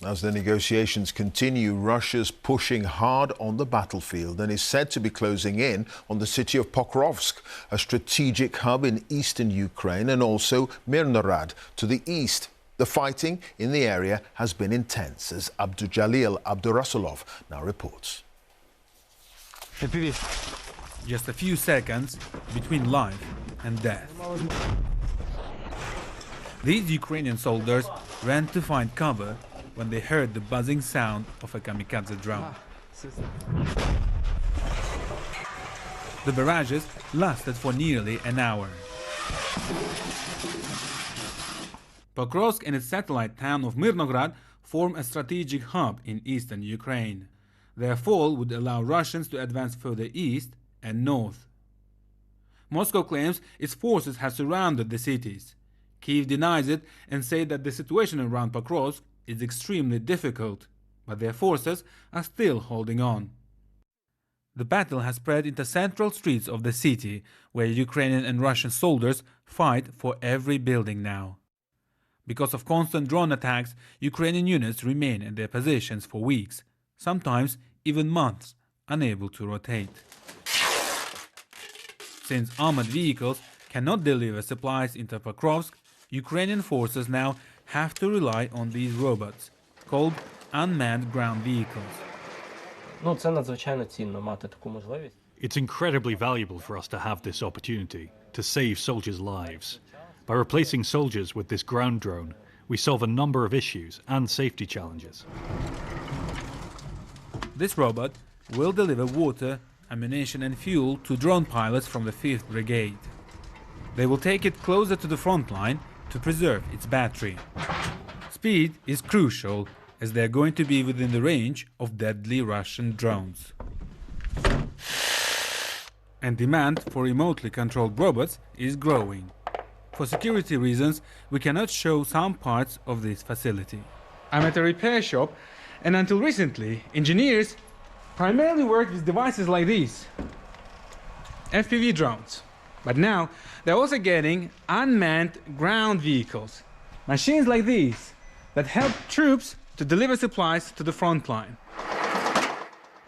As the negotiations continue, Russia's pushing hard on the battlefield and is said to be closing in on the city of Pokrovsk, a strategic hub in eastern Ukraine, and also Myrnohrad to the east. The fighting in the area has been intense, as Abdurusalov now reports. Just a few seconds between life and death. These Ukrainian soldiers ran to find cover when they heard the buzzing sound of a kamikaze drone. The barrages lasted for nearly an hour. Pokrovsk and its satellite town of Myrnohrad form a strategic hub in eastern Ukraine. Their fall would allow Russians to advance further east and north. Moscow claims its forces have surrounded the cities. Kyiv denies it and says that the situation around Pokrovsk is extremely difficult, but their forces are still holding on. The battle has spread into central streets of the city, where Ukrainian and Russian soldiers fight for every building now. Because of constant drone attacks, Ukrainian units remain in their positions for weeks, sometimes even months, unable to rotate. Since armored vehicles cannot deliver supplies into Pokrovsk, Ukrainian forces now have to rely on these robots, called unmanned ground vehicles. It's incredibly valuable for us to have this opportunity to save soldiers' lives. By replacing soldiers with this ground drone, we solve a number of issues and safety challenges. This robot will deliver water, ammunition and fuel to drone pilots from the 5th Brigade. They will take it closer to the front line to preserve its battery. Speed is crucial, as they are going to be within the range of deadly Russian drones. And demand for remotely controlled robots is growing. For security reasons, we cannot show some parts of this facility. I'm at a repair shop, and until recently, engineers primarily worked with devices like these, FPV drones. But now, they're also getting unmanned ground vehicles, machines like these that help troops to deliver supplies to the front line.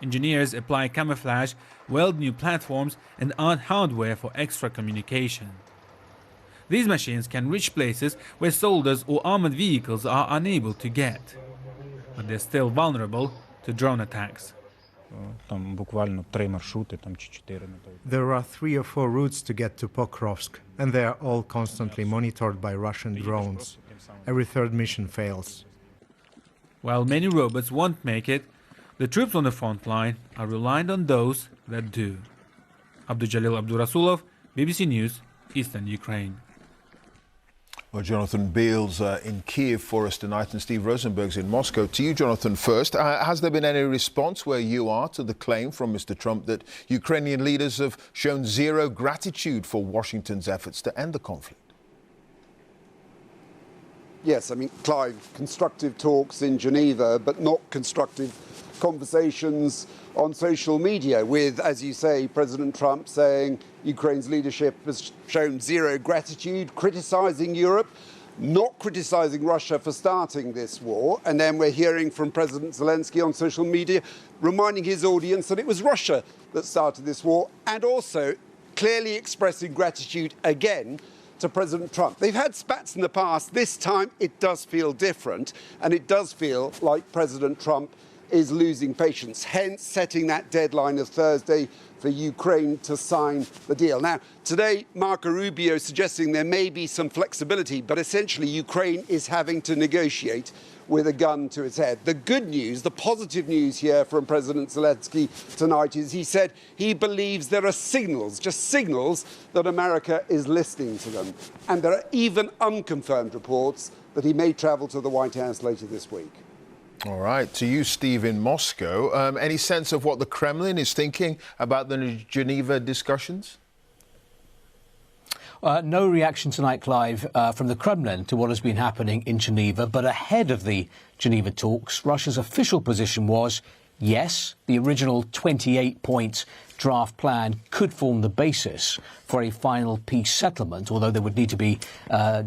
Engineers apply camouflage, weld new platforms and add hardware for extra communication. These machines can reach places where soldiers or armored vehicles are unable to get, but they're still vulnerable to drone attacks. There are 3 or 4 routes to get to Pokrovsk, and they are all constantly monitored by Russian drones. Every third mission fails. While many robots won't make it, the troops on the front line are reliant on those that do. Abdujalil, Abdurusalov, BBC News, Eastern Ukraine. Well, Jonathan Beale's in Kyiv for us tonight, and Steve Rosenberg's in Moscow. To you, Jonathan, first. Has there been any response where you are to the claim from Mr. Trump that Ukrainian leaders have shown zero gratitude for Washington's efforts to end the conflict? Yes, I mean, Clive, constructive talks in Geneva, but not constructive conversations on social media with, as you say, President Trump saying Ukraine's leadership has shown zero gratitude, criticising Europe, not criticising Russia for starting this war. And then we're hearing from President Zelensky on social media reminding his audience that it was Russia that started this war, and also clearly expressing gratitude again to President Trump. They've had spats in the past. This time it does feel different, and it does feel like President Trump is losing patience, hence setting that deadline of Thursday for Ukraine to sign the deal. Now, today, Marco Rubio is suggesting there may be some flexibility, but essentially Ukraine is having to negotiate with a gun to its head. The good news, the positive news here from President Zelensky tonight is he said he believes there are signals, just signals, that America is listening to them. And there are even unconfirmed reports that he may travel to the White House later this week. All right. To you, Steve, in Moscow. Any sense of what the Kremlin is thinking about the Geneva discussions? No reaction tonight, Clive, from the Kremlin to what has been happening in Geneva. But ahead of the Geneva talks, Russia's official position was yes, the original 28-point draft plan could form the basis for a final peace settlement, although there would need to be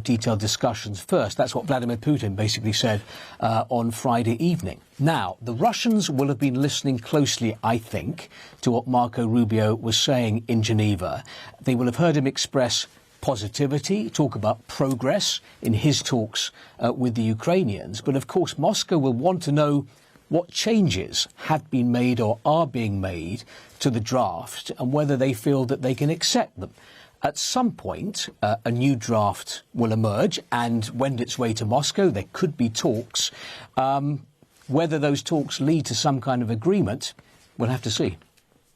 detailed discussions first. That's what Vladimir Putin basically said on Friday evening. Now, the Russians will have been listening closely, I think, to what Marco Rubio was saying in Geneva. They will have heard him express positivity, talk about progress in his talks with the Ukrainians. But of course, Moscow will want to know what changes have been made or are being made to the draft and whether they feel that they can accept them. At some point, a new draft will emerge and wend its way to Moscow. There could be talks. Whether those talks lead to some kind of agreement, we'll have to see.